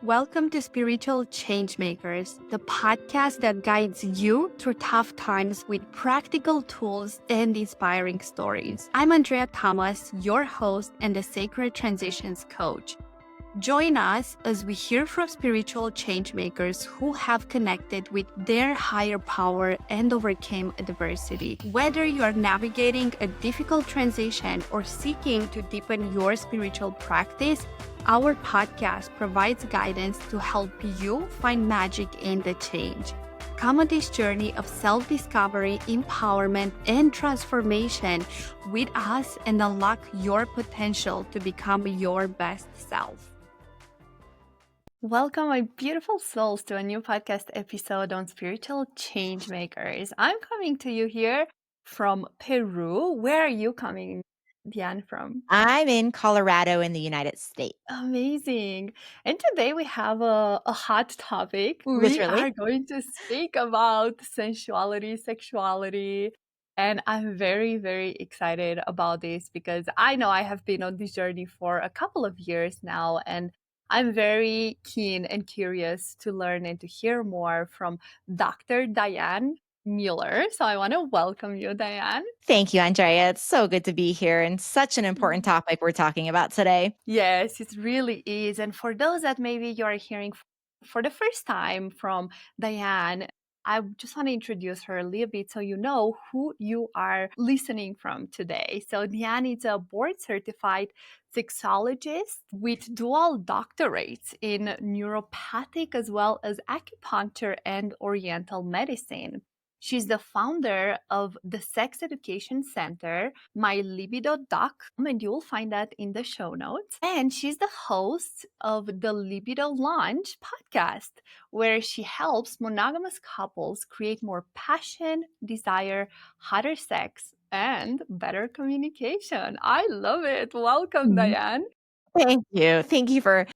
Welcome to Spiritual Changemakers, the podcast that guides you through tough times with practical tools and inspiring stories. I'm Andreea Tamas, your host and the Sacred Transitions Coach. Join us as we hear from spiritual changemakers who have connected with their higher power and overcame adversity. Whether you are navigating a difficult transition or seeking to deepen your spiritual practice, our podcast provides guidance to help you find magic in the change. Come on this journey of self-discovery, empowerment, and transformation with us and unlock your potential to become your best self. Welcome, my beautiful souls, to a new podcast episode on Spiritual Changemakers. I'm coming to you here from Peru. Where are you coming, Diane, from? I'm in Colorado in the United States. Amazing. And today we have a hot topic. We Literally. are going to speak about sensuality, sexuality. And I'm very, very excited about this because I know I have been on this journey for a couple of years now. And I'm very keen and curious to learn and to hear more from Dr. Diane Mueller. So I want to welcome you, Diane. Thank you, Andrea. It's so good to be here and such an important topic we're talking about today. Yes, it really is. And for those that maybe you're hearing for the first time from Diane, I just want to introduce her a little bit so you know who you are listening from today. So Diane is a board-certified sexologist with dual doctorates in neuropathic as well as acupuncture and oriental medicine. She's the founder of the Sex Education Center, My Libido Doc, and you'll find that in the show notes. And she's the host of the Libido Launch podcast, where she helps monogamous couples create more passion, desire, hotter sex, and better communication. I love it. Welcome, Diane. Thank you. Thank you for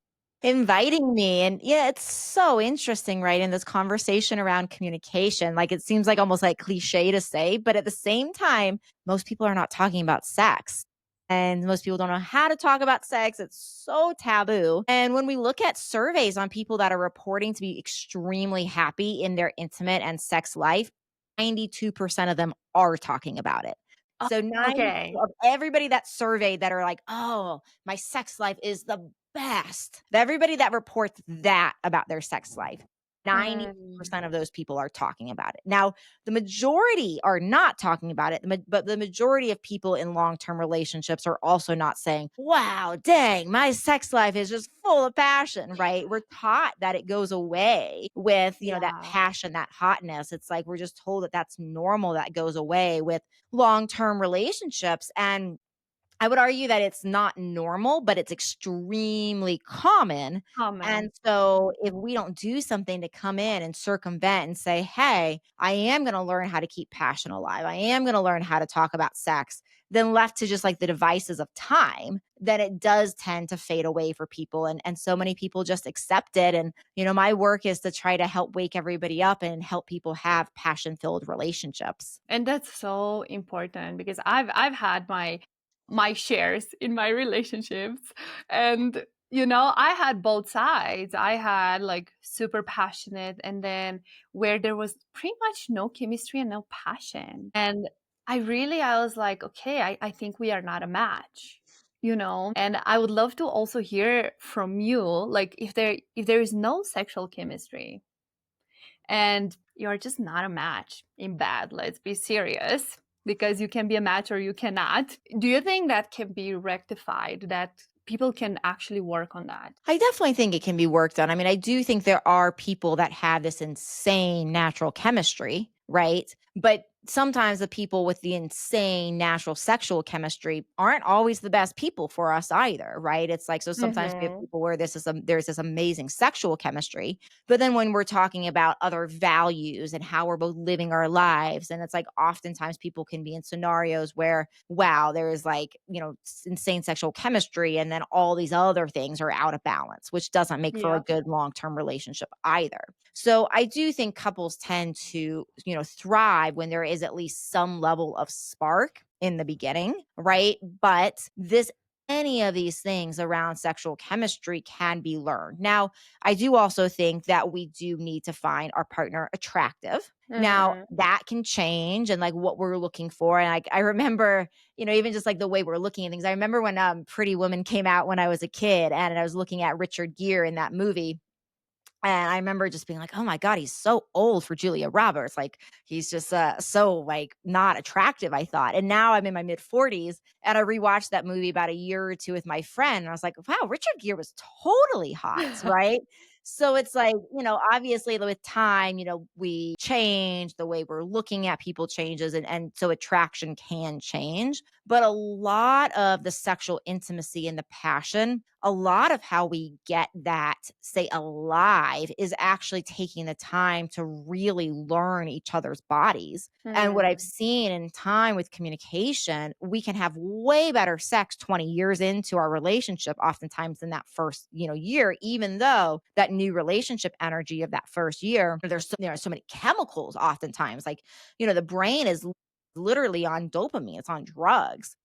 inviting me. And yeah, it's so interesting, right? In this conversation around communication, like it seems like almost like cliche to say, but at the same time, most people are not talking about sex. And most people don't know how to talk about sex. It's so taboo. And when we look at surveys on people that are reporting to be extremely happy in their intimate and sex life, 92% of them are talking about it. So 90 Okay. of everybody that's surveyed that are like, oh, my sex life is the best. Everybody that reports that about their sex life, 90% of those people are talking about it. Now, the majority are not talking about it, but the majority of people in long-term relationships are also not saying, wow, dang, my sex life is just full of passion, right? We're taught that it goes away with, that passion, that hotness. It's like we're just told that that's normal, that goes away with long-term relationships. And I would argue that it's not normal, but it's extremely common. And so if we don't do something to come in and circumvent and say, hey, I am going to learn how to keep passion alive, I am going to learn how to talk about sex, then left to just like the devices of time, then it does tend to fade away for people. And so many people just accept it. And, my work is to try to help wake everybody up and help people have passion-filled relationships. And that's so important because I've had my shares in my relationships, and I had both sides. I had like super passionate, and then where there was pretty much no chemistry and no passion. And I was like, okay, I think we are not a match, and I would love to also hear from you, like if there is no sexual chemistry and you're just not a match in bed, let's be serious, because you can be a match or you cannot. Do you think that can be rectified, that people can actually work on that? I definitely think it can be worked on. I mean, I do think there are people that have this insane natural chemistry, right? But sometimes the people with the insane natural sexual chemistry aren't always the best people for us either, right? It's like, so sometimes we have people where there's this amazing sexual chemistry, but then when we're talking about other values and how we're both living our lives, and it's like oftentimes people can be in scenarios where, wow, there is like, insane sexual chemistry, and then all these other things are out of balance, which doesn't make for a good long-term relationship either. So I do think couples tend to, thrive when there is at least some level of spark in the beginning, right? But this any of these things around sexual chemistry can be learned. Now, I do also think that we do need to find our partner attractive. Now, Mhm. that can change and like what we're looking for. And I remember, even just like the way we're looking at things. I remember when Pretty Woman came out when I was a kid and I was looking at Richard Gere in that movie. And I remember just being like, "Oh my god, he's so old for Julia Roberts." Like, he's just, so, like, not attractive, I thought. And now I'm in my mid-40s, and I rewatched that movie about a year or 2 with my friend, and I was like, "Wow, Richard Gere was totally hot," right? So it's like, obviously with time, we change, the way we're looking at people changes, and so attraction can change. But a lot of the sexual intimacy and the passion, a lot of how we get that, say, alive is actually taking the time to really learn each other's bodies. And what I've Mm. seen in time with communication, we can have way better sex 20 years into our relationship, oftentimes than that first, year, even though that new relationship energy of that first year, so many chemicals oftentimes. Like, the brain is literally on dopamine, it's on drugs.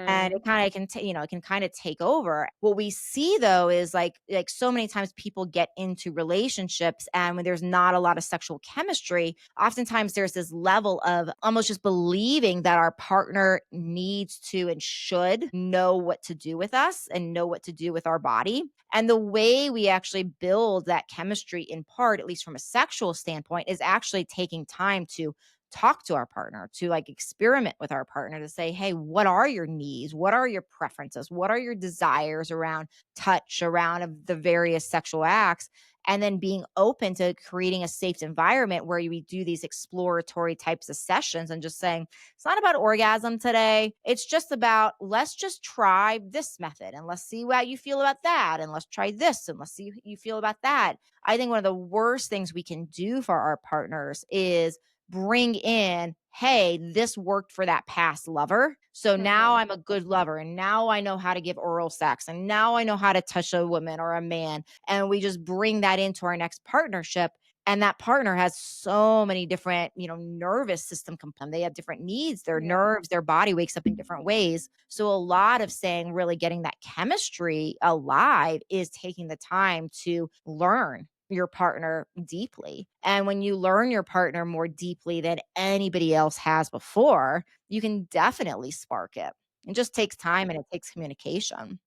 And Mhm. it kinda can it can kinda take over. What we see though is like so many times people get into relationships and when there's not a lot of sexual chemistry, oftentimes there's this level of almost just believing that our partner needs to and should know what to do with us and know what to do with our body. And the way we actually build that chemistry in part, at least from a sexual standpoint, is actually taking time to talk to our partner, to like experiment with our partner to say, hey, what are your needs? What are your preferences? What are your desires around touch, around of the various sexual acts? And then being open to creating a safe environment where we do these exploratory types of sessions and just saying, it's not about orgasm today. It's just about, let's just try this method and let's see how you feel about that. And let's try this and let's see how you feel about that. I think one of the worst things we can do for our partners is bring in, hey, this worked for that past lover. So now Mhm. I'm a good lover. And now I know how to give oral sex. And now I know how to touch a woman or a man. And we just bring that into our next partnership. And that partner has so many different, nervous system components. They have different needs, their Yeah. nerves, their body wakes up in different ways. So a lot of saying really getting that chemistry alive is taking the time to learn your partner deeply. And when you learn your partner more deeply than anybody else has before, you can definitely spark it. It just takes time and it takes communication.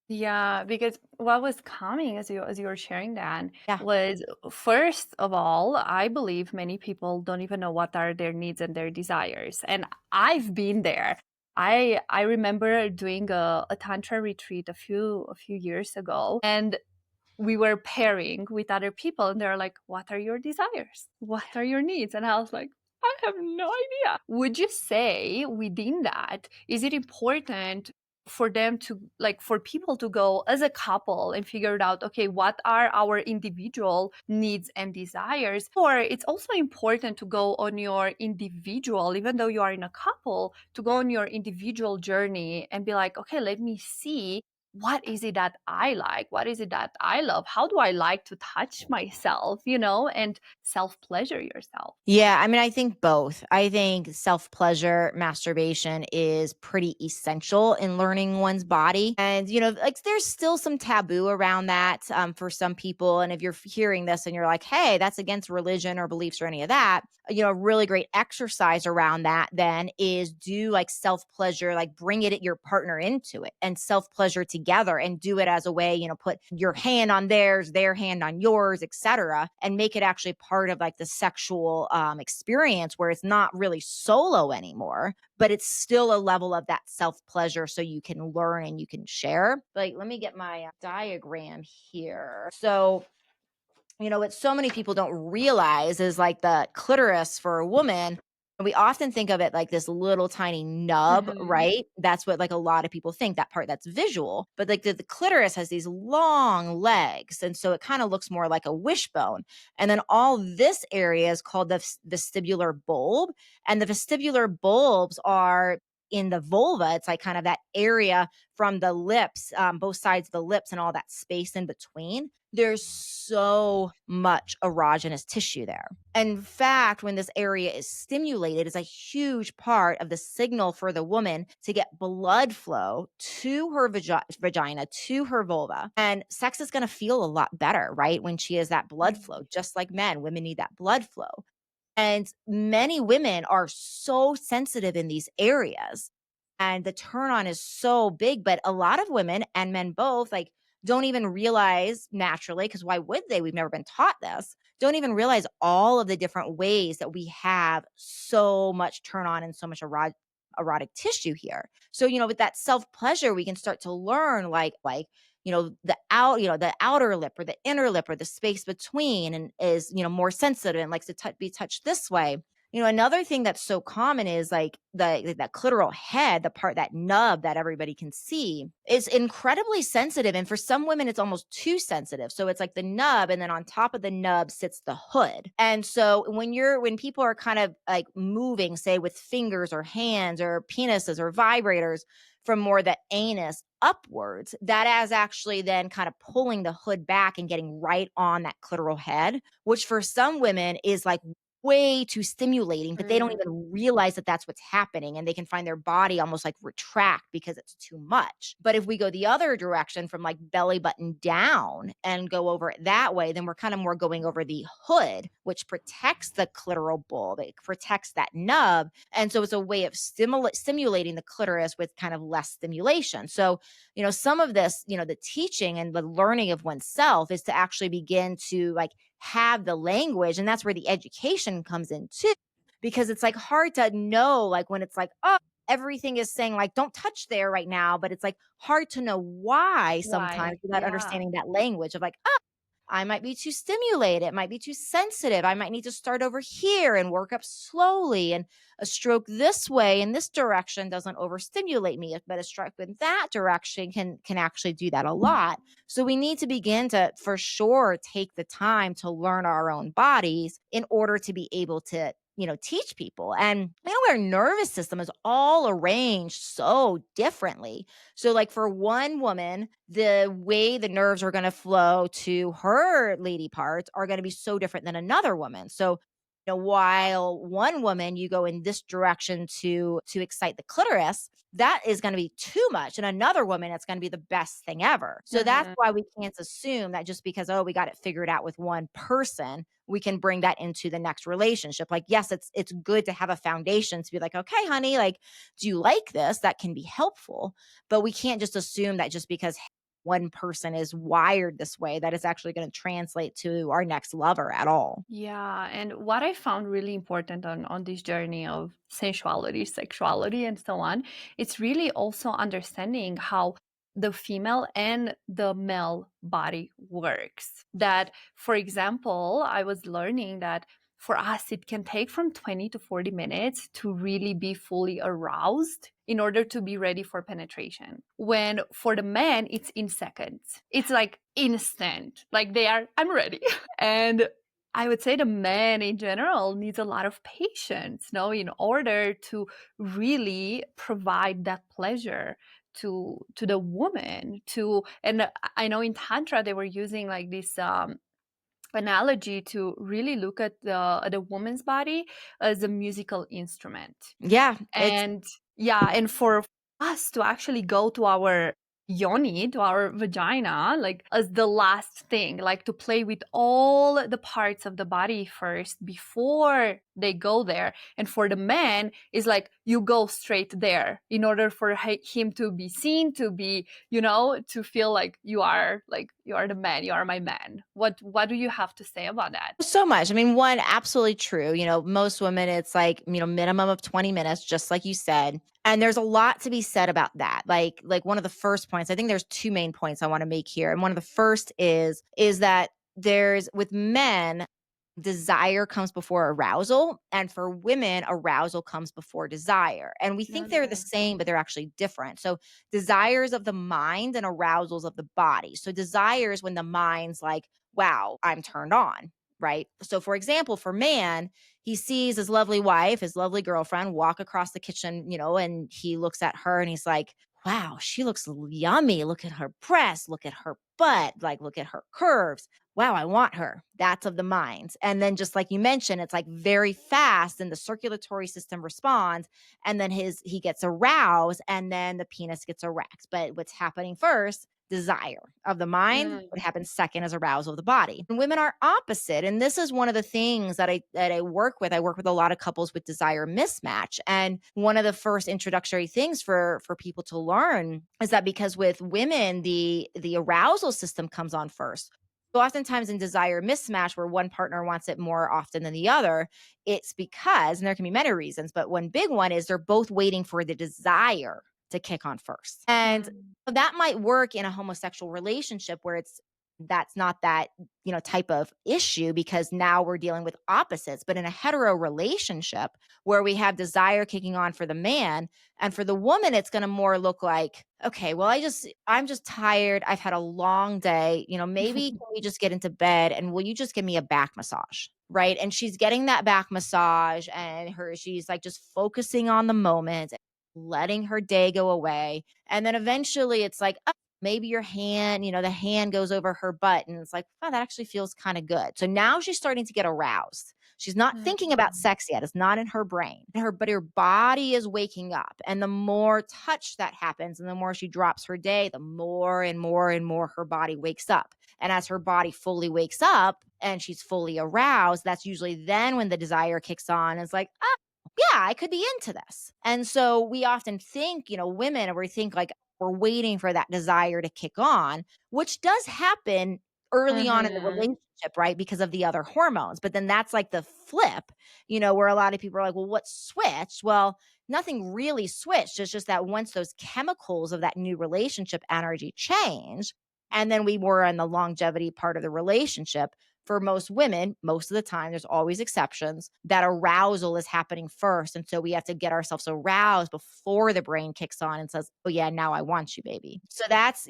Yeah, because what was coming as you were sharing that Yeah. was first of all, I believe many people don't even know what are their needs and their desires. And I've been there. I remember doing a tantra retreat a few years ago, and we were pairing with other people and they're like, what are your desires? What are your needs? And I was like, I have no idea. Would you say within that, is it important for them to like for people to go as a couple and figure it out, okay, what are our individual needs and desires? Or it's also important to go on your individual, even though you are in a couple, to go on your individual journey and be like, okay, let me see what is it that I like? What is it that I love? How do I like to touch myself, and self pleasure yourself? Yeah, I mean, I think both. I think self pleasure, masturbation is pretty essential in learning one's body. And, like there's still some taboo around that for some people. And if you're hearing this and you're like, hey, that's against religion or beliefs or any of that, a really great exercise around that then is do like self pleasure, like bring your partner into it and self pleasure together and do it as a way, put your hand on theirs, their hand on yours, etc., and make it actually part of like the sexual experience where it's not really solo anymore, but it's still a level of that self pleasure so you can learn and you can share. Like, let me get my diagram here. So, what so many people don't realize is like the clitoris for a woman. We often think of it like this little tiny nub, Mhm. right? That's what like a lot of people think, that part that's visual. But like the clitoris has these long legs. And so it kind of looks more like a wishbone. And then all this area is called the vestibular bulb. And the vestibular bulbs are in the vulva. It's like kind of that area from the lips, both sides of the lips and all that space in between. There's so much erogenous tissue there. In fact, when this area is stimulated, it's a huge part of the signal for the woman to get blood flow to her vagina, to her vulva. And sex is going to feel a lot better, right? When she has that blood flow, Mhm. just like men, women need that blood flow. And many women are so sensitive in these areas. And the turn on is so big. But a lot of women and men both, like, don't even realize naturally, because why would they? We've never been taught this. Don't even realize all of the different ways that we have so much turn on and so much erotic tissue here. So, with that self pleasure, we can start to learn the outer lip or the inner lip or the space between, and is, more sensitive and likes to be touched this way. Another thing that's so common is like that clitoral head, the part, that nub that everybody can see, is incredibly sensitive. And for some women, it's almost too sensitive. So it's like the nub, and then on top of the nub sits the hood. And so when people are kind of like moving, say with fingers or hands or penises or vibrators from more the anus upwards, that is actually then kind of pulling the hood back and getting right on that clitoral head, which for some women is like way too stimulating, but they don't Mm. even realize that that's what's happening. And they can find their body almost like retract because it's too much. But if we go the other direction from like belly button down and go over it that way, then we're kind of more going over the hood, which protects the clitoral bulb. It protects that nub. And so it's a way of stimulating the clitoris with kind of less stimulation. So, some of this, the teaching and the learning of oneself is to actually begin to like have the language. And that's where the education comes in too, because it's like hard to know, like when it's like, oh, everything is saying like, don't touch there right now. But it's like hard to know why sometimes Why? without Yeah. understanding that language of like, I might be too stimulated. It might be too sensitive. I might need to start over here and work up slowly. And a stroke this way in this direction doesn't overstimulate me, but a stroke in that direction can actually do that a lot. So we need to begin to, for sure, take the time to learn our own bodies in order to be able to teach people. And our nervous system is all arranged so differently. So, like for one woman, the way the nerves are going to flow to her lady parts are going to be so different than another woman. So, while one woman you go in this direction to excite the clitoris, that is going to be too much, and another woman it's going to be the best thing ever. So that's Mhm. why we can't assume that just because we got it figured out with one person, we can bring that into the next relationship. Like, yes, it's good to have a foundation to be like, okay, honey, like, do you like this? That can be helpful. But we can't just assume that just because one person is wired this way, that it's actually going to translate to our next lover at all. Yeah, and what I found really important on this journey of sensuality, sexuality, and so on, it's really also understanding how the female and the male body works. That, for example, I was learning that for us, it can take from 20 to 40 minutes to really be fully aroused in order to be ready for penetration. When for the men, it's in seconds. It's like instant. Like I'm ready. And I would say the man in general needs a lot of patience, in order to really provide that pleasure to the woman. And I know in Tantra they were using like this analogy to really look at the woman's body as a musical instrument. Yeah, it's And yeah, and for us to actually go to our yoni, to our vagina, like as the last thing, like to play with all the parts of the body first before they go there. And for the man, is like you go straight there in order for him to be seen, to be, to feel like you are the man, you are my man. What do you have to say about that? so much. I mean, one, absolutely true. Most women, it's like, minimum of 20 minutes, just like you said. And there's a lot to be said about that. Like one of the first points, I think there's two main points I want to make here. And one of the first is that there's, with men, desire comes before arousal, and for women arousal comes before desire, and we think they're the Okay. same, but they're actually different. So desires of the mind and arousals of the body. So desires when the mind's like, wow, I'm turned on. right? So, for example, for man, he sees his lovely wife, his lovely girlfriend walk across the kitchen, and he looks at her and he's like, wow, she looks yummy. Look at her breasts, look at her butt, like, look at her curves. Wow, I want her. That's of the mind. And then, just like you mentioned, it's like very fast, and the circulatory system responds, and then he gets aroused, and then the penis gets erect. But what's happening first? Desire of the mind. Mm. What happens second is arousal of the body. And women are opposite. And this is one of the things that I work with. I work with a lot of couples with desire mismatch. And one of the first introductory things for people to learn is that because with women, the arousal system comes on first. So oftentimes in desire mismatch, where one partner wants it more often than the other, it's because, and there can be many reasons, but one big one is they're both waiting for the desire to kick on first. And Mm. that might work in a homosexual relationship where that's not that, type of issue, because now we're dealing with opposites. But in a hetero relationship where we have desire kicking on for the man, and for the woman, it's going to more look like, okay, well, I'm just tired. I've had a long day. Maybe can we just get into bed, and will you just give me a back massage? Right. And she's getting that back massage, and she's like just focusing on the moment, letting her day go away. And then eventually it's like, oh, maybe your hand, the hand goes over her butt, and it's like, oh, that actually feels kind of good. So now she's starting to get aroused. She's not thinking about Mm. sex yet. It's not in her brain. But her body is waking up. And the more touch that happens, and the more she drops her day, the more and more and more her body wakes up. And as her body fully wakes up and she's fully aroused, that's usually then when the desire kicks on. It's like, yeah, I could be into this. And so we often think, women, or we think like we're waiting for that desire to kick on, which does happen early on in the Mhm. relationship, right? Because of the other hormones. But then that's like the flip, where a lot of people are like, well, what switched? Well, nothing really switched. It's just that once those chemicals of that new relationship energy change, and then we were in the longevity part of the relationship, for most women, most of the time, there's always exceptions, that arousal is happening first. And so we have to get ourselves aroused before the brain kicks on and says, oh, yeah, now I want you, baby. So that's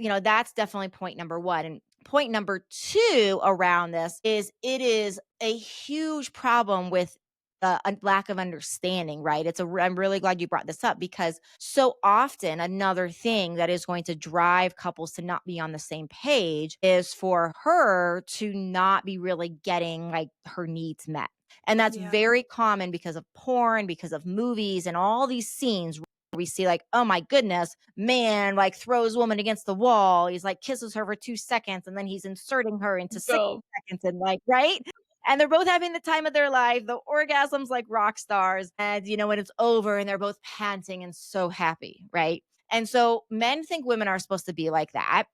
definitely point number one. And point number two around this is it is a huge problem with a lack of understanding, right? I'm really glad you brought this up, because so often another thing that is going to drive couples to not be on the same page is for her to not be really getting like her needs met. And that's Yeah. very common because of porn, because of movies, and all these scenes where we see like, oh my goodness, man like throws woman against the wall. He's like kisses her for 2 seconds, and then he's inserting her into six Go. seconds, and like, right? And they're both having the time of their life. The orgasms like rock stars. And, when it's over and they're both panting and so happy, right? And so men think women are supposed to be like that.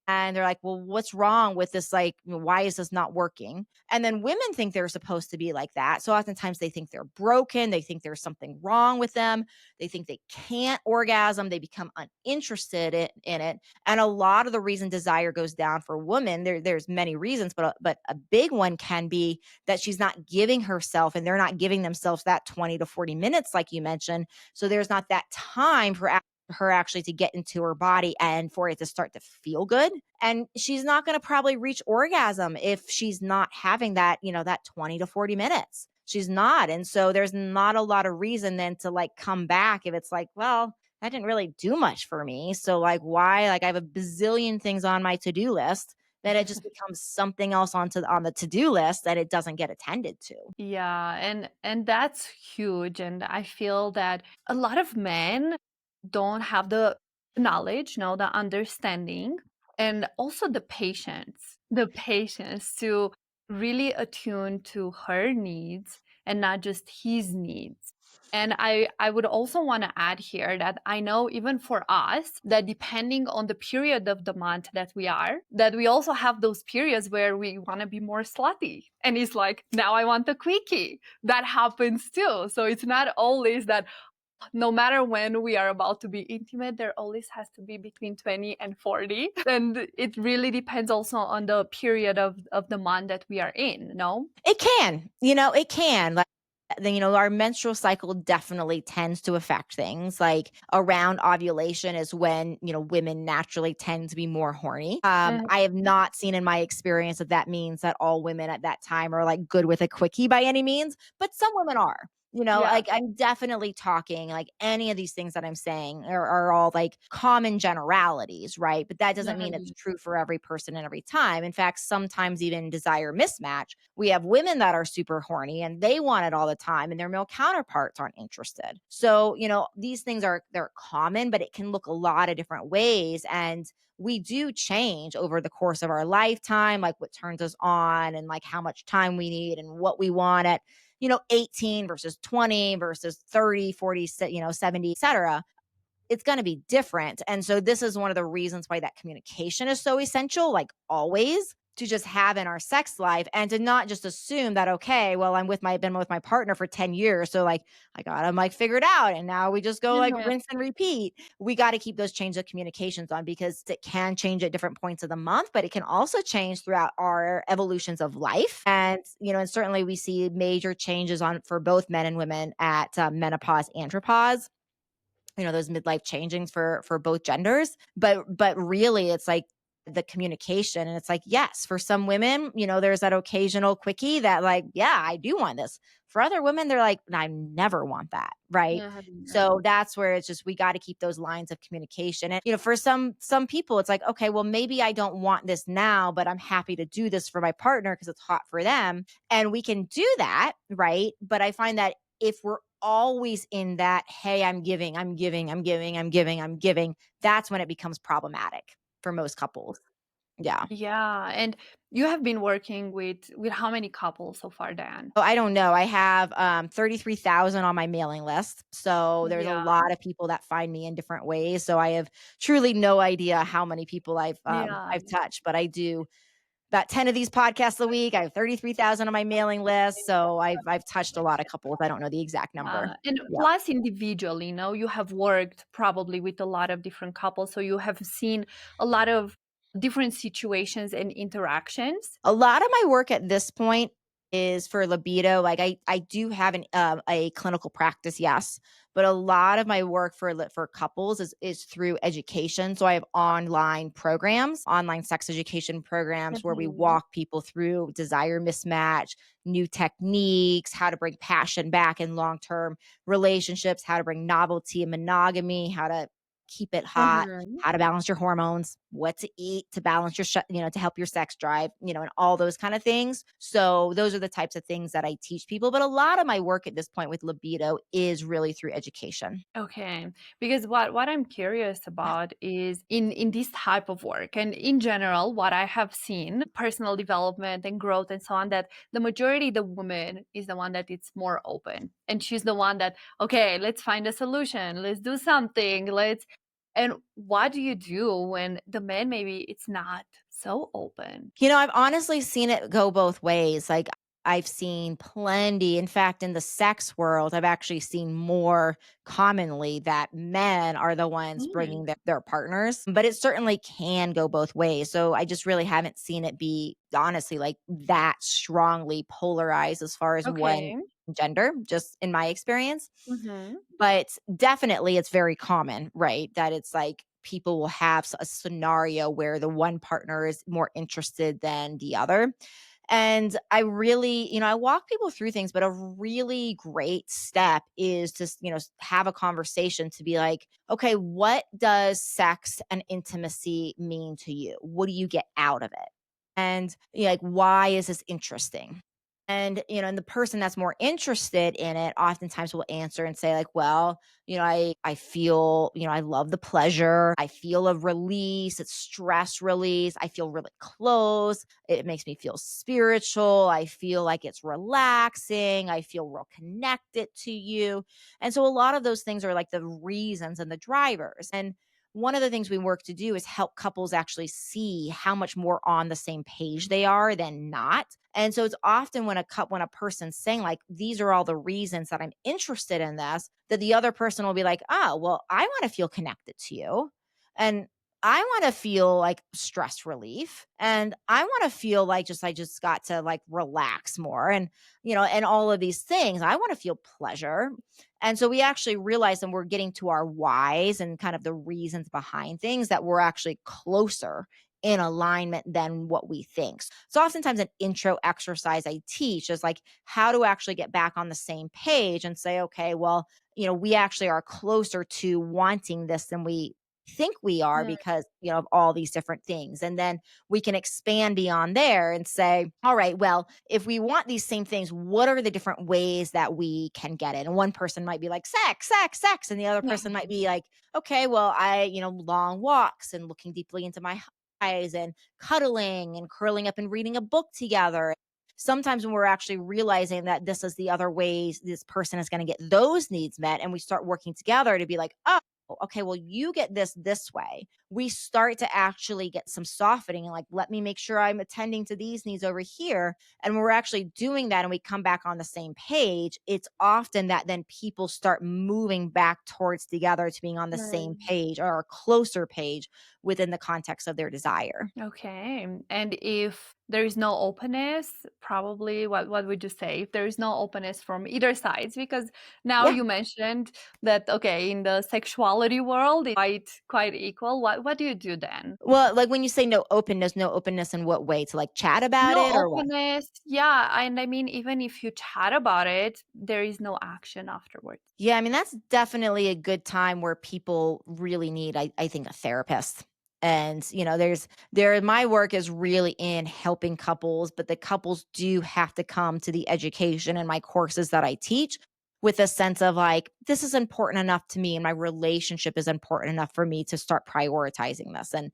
And they're like, well, what's wrong with this? Like, why is this not working? And then women think they're supposed to be like that. So oftentimes they think they're broken. They think there's something wrong with them. They think they can't orgasm. They become uninterested in it. And a lot of the reason desire goes down for women, there's many reasons, but a big one can be that she's not giving herself, and they're not giving themselves that 20 to 40 minutes, like you mentioned. So there's not that time for her actually to get into her body and for it to start to feel good. And she's not going to probably reach orgasm if she's not having that, that 20 to 40 minutes. She's not. And so there's not a lot of reason then to like come back if it's like, well, that didn't really do much for me. So like why? Like I have a bazillion things on my to-do list that it just becomes something else on the to-do list that it doesn't get attended to. Yeah, and that's huge. And I feel that a lot of men don't have the knowledge, no, the understanding, and also the patience to really attune to her needs and not just his needs. And I would also want to add here that I know even for us that depending on the period of the month that we also have those periods where we want to be more slutty. And it's like, now I want the quickie. That happens too. So it's not always that no matter when we are about to be intimate, there always has to be between 20 and 40. And it really depends also on the period of the month that we are in, no? It can, it can. Like then, our menstrual cycle definitely tends to affect things. Like around ovulation is when, women naturally tend to be more horny. Mhm. I have not seen in my experience that that means that all women at that time are like good with a quickie by any means, but some women are. Yeah. Like I'm definitely talking like any of these things that I'm saying are all like common generalities, right? But that doesn't mean it's Mhm. true for every person and every time. In fact, sometimes even desire mismatch. We have women that are super horny and they want it all the time and their male counterparts aren't interested. So, these things they're common, but it can look a lot of different ways. And we do change over the course of our lifetime, like what turns us on and like how much time we need and what we want at 18 versus 20 versus 30, 40, 70, etc. It's going to be different. And so this is one of the reasons why that communication is so essential, like always to just have in our sex life and to not just assume that, okay, well, been with my partner for 10 years. So like, I got him like figured out. And now we just go like Mhm. rinse and repeat. We got to keep those change of communications on because it can change at different points of the month, but it can also change throughout our evolutions of life. And certainly we see major changes on for both men and women at menopause, andropause, those midlife changings for both genders. But really it's like the communication, and it's like, yes, for some women, there's that occasional quickie that like, yeah, I do want this. For other women, they're like, I never want that, right? Mhm. So that's where it's just we got to keep those lines of communication. And for some people it's like, okay, well maybe I don't want this now, but I'm happy to do this for my partner because it's hot for them, and we can do that, right? But I find that if we're always in that, hey, I'm giving, I'm giving, I'm giving, I'm giving, I'm giving, that's when it becomes problematic for most couples. Yeah. Yeah, and you have been working with how many couples so far, Dan? Oh, I don't know. I have 33,000 on my mailing list. So there's a Yeah. lot of people that find me in different ways. So I have truly no idea how many people Yeah. I've touched, but I do about 10 of these podcasts a week. I have 33,000 on my mailing list. So I've touched a lot of couples. I don't know the exact number. And Yeah. plus individually, you have worked probably with a lot of different couples, so you have seen a lot of different situations and interactions. A lot of my work at this point is for libido. Like I do have a clinical practice, yes, but a lot of my work for couples is through education. So I have online sex education programs where we Mhm. walk people through desire mismatch, new techniques, how to bring passion back in long-term relationships, how to bring novelty and monogamy, how to keep it hot, Mhm. how to balance your hormones, what to eat to balance your, to help your sex drive, and all those kind of things. So those are the types of things that I teach people. But a lot of my work at this point with libido is really through education. Okay, because what I'm curious about is in this type of work and in general, what I have seen, personal development and growth and so on, that the majority the woman is the one that it's more open, and she's the one that, okay, let's find a solution, let's do something, let's. And what do you do when the man maybe it's not so open? I've honestly seen it go both ways. Like I've seen plenty. In fact, in the sex world, I've actually seen more commonly that men are the ones Mm, bringing their partners, but it certainly can go both ways. So I just really haven't seen it be honestly like that strongly polarized as far as one okay. gender, just in my experience. Mm-hmm. But definitely it's very common, right? That it's like people will have a scenario where the one partner is more interested than the other. And I really, I walk people through things, but a really great step is to, have a conversation to be like, okay, what does sex and intimacy mean to you? What do you get out of it? And like, why is this interesting? And the person that's more interested in it oftentimes will answer and say, like, well, I feel, I love the pleasure. I feel a release. It's stress release. I feel really close. It makes me feel spiritual. I feel like it's relaxing. I feel real connected to you. And so a lot of those things are like the reasons and the drivers. And one of the things we work to do is help couples actually see how much more on the same page they are than not. And so it's often when a person's saying like these are all the reasons that I'm interested in this, that the other person will be like, "Oh, well, I want to feel connected to you." And I want to feel like stress relief, and I want to feel like I just got to like relax more, and and all of these things. I want to feel pleasure. And so we actually realize, and we're getting to our whys and kind of the reasons behind things, that we're actually closer in alignment than what we think. So oftentimes an intro exercise I teach is like how to actually get back on the same page and say, okay, well, we actually are closer to wanting this than we think we are Mm, because, of all these different things. And then we can expand beyond there and say, all right, well, if we want these same things, what are the different ways that we can get it? And one person might be like, sex, sex, sex. And the other person might be like, okay, well, long walks and looking deeply into my eyes and cuddling and curling up and reading a book together. Sometimes when we're actually realizing that this is the other ways this person is going to get those needs met, and we start working together to be like, oh, okay, well, you get this way. We start to actually get some softening and like, let me make sure I'm attending to these needs over here. And when we're actually doing that and we come back on the same page, it's often that then people start moving back towards together to being on the same mm. page or a closer page within the context of their desire. Okay. And if there is no openness, probably what would you say? If there is no openness from either sides, because now Yeah. you mentioned that okay, in the sexuality world, it's quite equal. What do you do then? Well, like when you say no openness in what way? To like chat about No it or what? openness. Yeah, and I mean even if you chat about it, there is no action afterwards. Yeah, I mean, that's definitely a good time where people really need, I think, a therapist. And, my work is really in helping couples, but the couples do have to come to the education and my courses that I teach with a sense of like, this is important enough to me and my relationship is important enough for me to start prioritizing this. And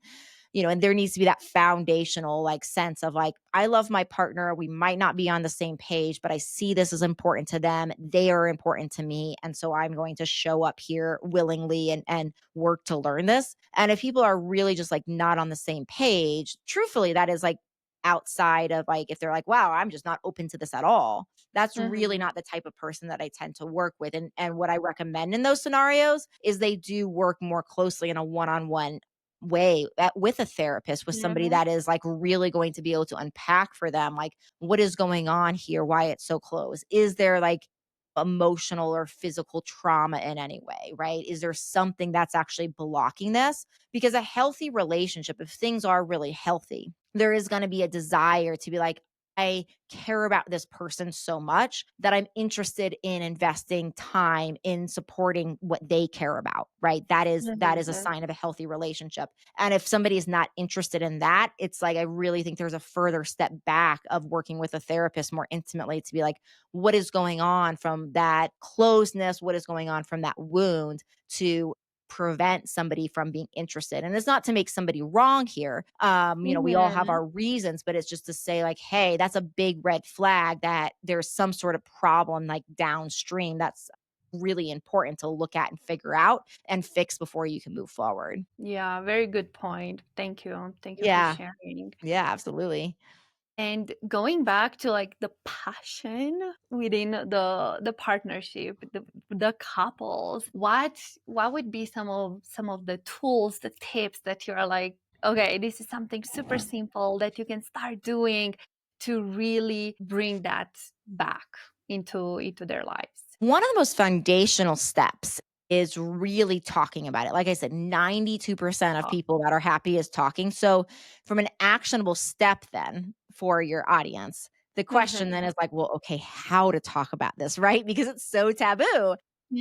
there needs to be that foundational like sense of like, I love my partner. We might not be on the same page, but I see this is important to them. They are important to me. And so I'm going to show up here willingly and work to learn this. And if people are really just like not on the same page, truthfully, that is like outside of like, if they're like, wow, I'm just not open to this at all. That's really Mhm. not the type of person that I tend to work with. And what I recommend in those scenarios is they do work more closely in a one-on-one way with a therapist, with somebody Yeah. that is like really going to be able to unpack for them like what is going on here, why it's so close, is there like emotional or physical trauma in any way, right? Is there something that's actually blocking this? Because a healthy relationship, if things are really healthy, there is going to be a desire to be like, I care about this person so much that I'm interested in investing time in supporting what they care about, right? That is a Mhm. sign of a healthy relationship. And if somebody is not interested in that, it's like I really think there's a further step back of working with a therapist more intimately to be like, what is going on from that closeness? What is going on from that wound to prevent somebody from being interested? And it's not to make somebody wrong here. We all have Mhm. our reasons, but it's just to say, like, hey, that's a big red flag that there's some sort of problem like downstream that's really important to look at and figure out and fix before you can move forward. Yeah, very good point. Thank you. Thank you for Yeah. sharing. Yeah, absolutely. And going back to like the passion within the partnership, the couples, what would be some of the tools, the tips that you're like, okay, this is something super simple that you can start doing to really bring that back into their lives. One of the most foundational steps is really talking about it. Like I said, 92% of Oh, people that are happy is talking. So, from an actionable step, then for your audience, the question then mhm. is like, well, okay, how to talk about this, right? Because it's so taboo.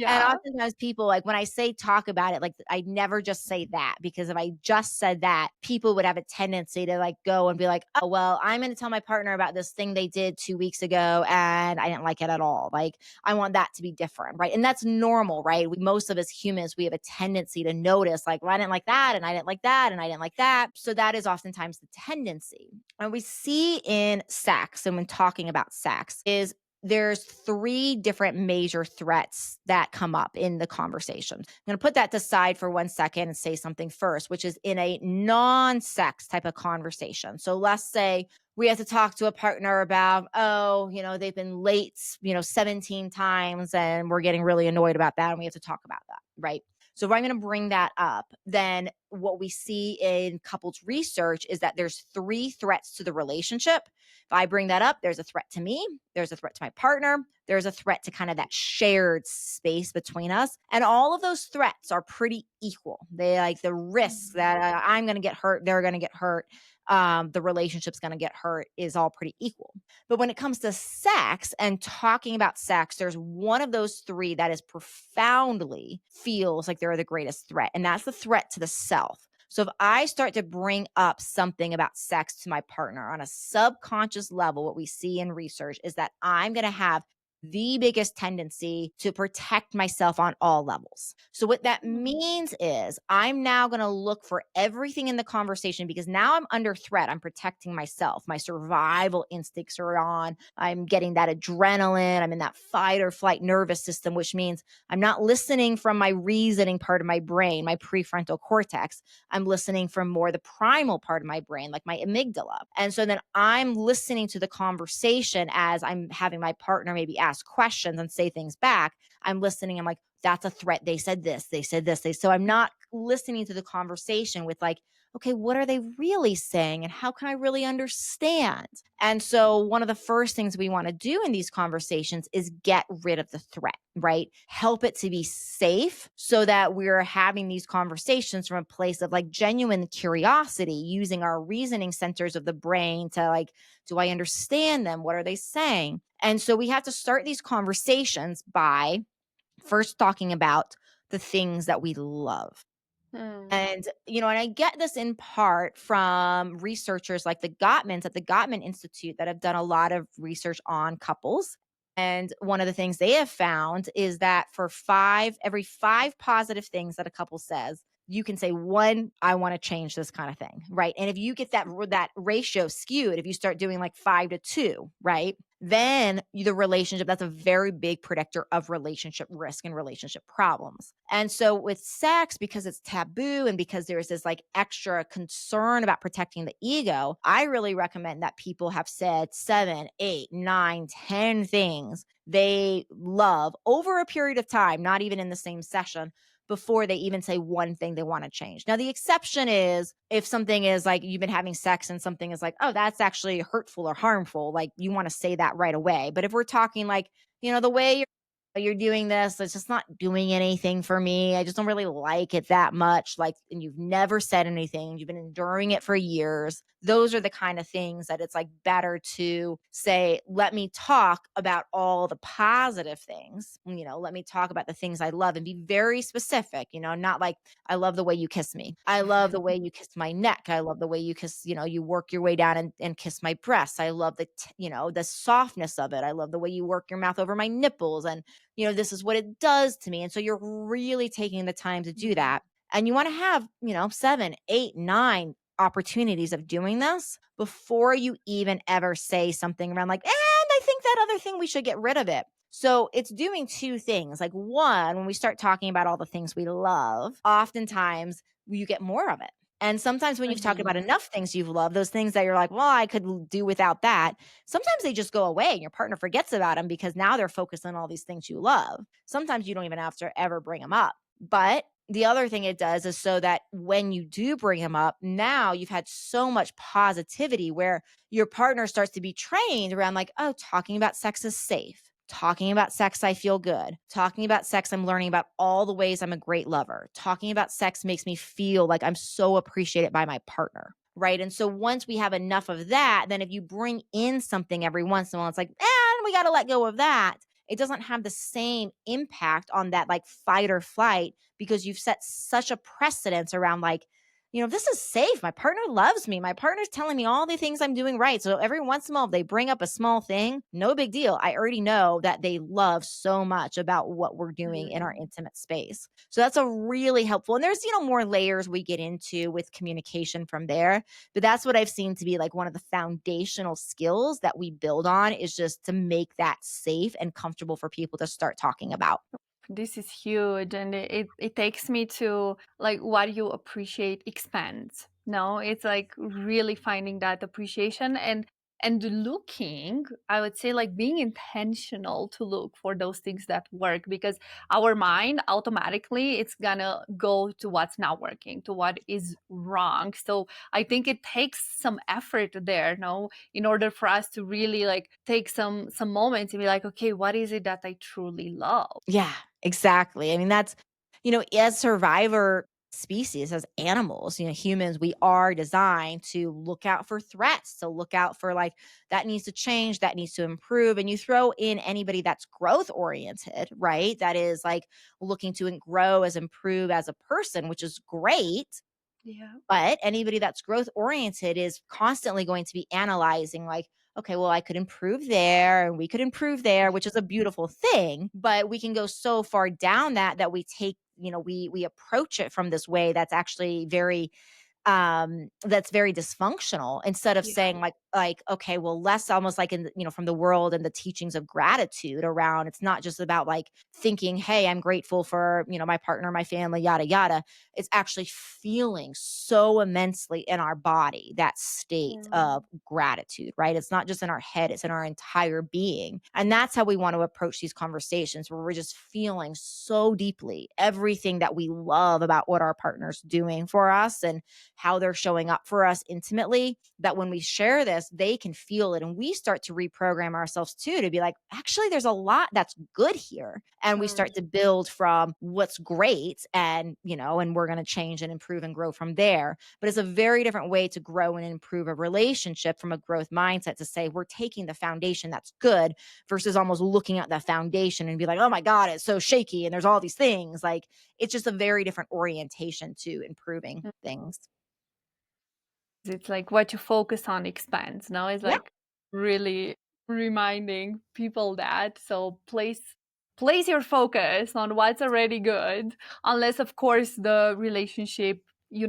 And Yeah. oftentimes people like when I say talk about it, like I never just say that because if I just said that, people would have a tendency to like go and be like, oh, well, I'm going to tell my partner about this thing they did 2 weeks ago and I didn't like it at all. Like, I want that to be different, right? And that's normal, right? Most of us humans, we have a tendency to notice, like, well, I didn't like that, and I didn't like that, and I didn't like that. So that is oftentimes the tendency. And we see in sex, and when talking about sex, is there's three different major threats that come up in the conversation. I'm going to put that aside for 1 second and say something first, which is in a non-sex type of conversation. So let's say we have to talk to a partner about, oh, they've been late, 17 times and we're getting really annoyed about that. And we have to talk about that. Right. So if I'm going to bring that up, then what we see in couples research is that there's three threats to the relationship. If I bring that up, there's a threat to me, there's a threat to my partner, there's a threat to kind of that shared space between us. And all of those threats are pretty equal. They like the risks Mhm. that I'm going to get hurt, they're going to get hurt, the relationship's going to get hurt is all pretty equal. But when it comes to sex and talking about sex, there's one of those three that is profoundly feels like they're the greatest threat, and that's the threat to the self. So if I start to bring up something about sex to my partner on a subconscious level, what we see in research is that I'm going to have the biggest tendency to protect myself on all levels. So, what that Mhm. means is I'm now going to look for everything in the conversation because now I'm under threat. I'm protecting myself. My survival instincts are on. I'm getting that adrenaline. I'm in that fight or flight nervous system, which means I'm not listening from my reasoning part of my brain, my prefrontal cortex. I'm listening from more the primal part of my brain, like my amygdala. And so then I'm listening to the conversation as I'm having my partner maybe ask questions and say things back. I'm listening. I'm like, that's a threat. They said this, they said this. So I'm not listening to the conversation with like, okay, what are they really saying? And how can I really understand? And so, one of the first things we want to do in these conversations is get rid of the threat, right? Help it to be safe so that we're having these conversations from a place of like genuine curiosity, using our reasoning centers of the brain to like, do I understand them? What are they saying? And so, we have to start these conversations by first talking about the things that we love. Mm. And, and I get this in part from researchers like the Gottmans at the Gottman Institute that have done a lot of research on couples. And one of the things they have found is that for every five positive things that a couple says, you can say one, I want to change this kind of thing. Right. And if you get that ratio skewed, if you start doing like 5 to 2, right, then the relationship, that's a very big predictor of relationship risk and relationship problems. And so with sex, because it's taboo and because there's this like extra concern about protecting the ego, I really recommend that people have said 7, 8, 9, 10 things they love over a period of time, not even in the same session, before they even say one thing they want to change. Now, the exception is if something is like you've been having sex and something is like, oh, that's actually hurtful or harmful, like you want to say that right away. But if we're talking like, the way you're doing this, it's just not doing anything for me. I just don't really like it that much. Like, and you've never said anything, you've been enduring it for years. Those are the kind of things that it's like better to say, let me talk about all the positive things. Let me talk about the things I love and be very specific, not like, I love the way you kiss me. I love the way you kiss my neck. I love the way you kiss, you work your way down and kiss my breasts. I love the softness of it. I love the way you work your mouth over my nipples. And this is what it does to me. And so you're really taking the time to do Mhm. that. And you want to have, 7, 8, 9 opportunities of doing this before you even ever say something around like, and I think that other thing, we should get rid of it. So it's doing two things. Like, one, when we start talking about all the things we love, oftentimes you get more of it. And sometimes when you've talked about Mhm. enough things you've loved, those things that you're like, well, I could do without that, sometimes they just go away and your partner forgets about them because now they're focused on all these things you love. Sometimes you don't even have to ever bring them up. But the other thing it does is so that when you do bring them up, now you've had so much positivity where your partner starts to be trained around like, oh, talking about sex is safe. Talking about sex, I feel good. Talking about sex, I'm learning about all the ways I'm a great lover. Talking about sex makes me feel like I'm so appreciated by my partner. Right. And so once we have enough of that, then if you bring in something every once in a while, it's like, and we got to let go of that. It doesn't have the same impact on that like fight or flight because you've set such a precedence around like, this is safe. My partner loves me. My partner's telling me all the things I'm doing right. So every once in a while, if they bring up a small thing, no big deal. I already know that they love so much about what we're doing in our Mhm. intimate space. So that's a really helpful. And there's, more layers we get into with communication from there. But that's what I've seen to be like one of the foundational skills that we build on is just to make that safe and comfortable for people to start talking about. This is huge, and it takes me to like what you appreciate expands. No, it's like really finding that appreciation. And and looking, I would say, like being intentional to look for those things that work, because our mind automatically it's gonna go to what's not working, to what is wrong. So I think it takes some effort there, no, in order for us to really like take some moments and be like, okay, what is it that I truly love? Yeah, exactly. I mean, that's, as survivor species, as animals, humans, we are designed to look out for threats, to look out for like that needs to change, that needs to improve. And you throw in anybody that's growth oriented, right? That is like looking to grow as improve as a person, which is great. Yeah. But anybody that's growth oriented is constantly going to be analyzing, like, okay, well, I could improve there and we could improve there, which is a beautiful thing. But we can go so far down that we take, we approach it from this way that's actually that's very dysfunctional, instead of Yeah. saying like okay, well, less almost like in from the world and the teachings of gratitude around, it's not just about like thinking, hey, I'm grateful for my partner, my family, yada yada. It's actually feeling so immensely in our body that state Mm. of gratitude, right? It's not just in our head, it's in our entire being. And that's how we want to approach these conversations, where we're just feeling so deeply everything that we love about what our partner's doing for us and how they're showing up for us intimately, that when we share this, they can feel it. And we start to reprogram ourselves too, to be like, actually, there's a lot that's good here. And we start to build from what's great, and we're going to change and improve and grow from there. But it's a very different way to grow and improve a relationship from a growth mindset, to say we're taking the foundation that's good versus almost looking at the foundation and be like, oh my God, it's so shaky and there's all these things. Like, it's just a very different orientation to improving things. It's like what you focus on expands. Now it's Yeah. like really reminding people that. So place your focus on what's already good, unless of course the relationship,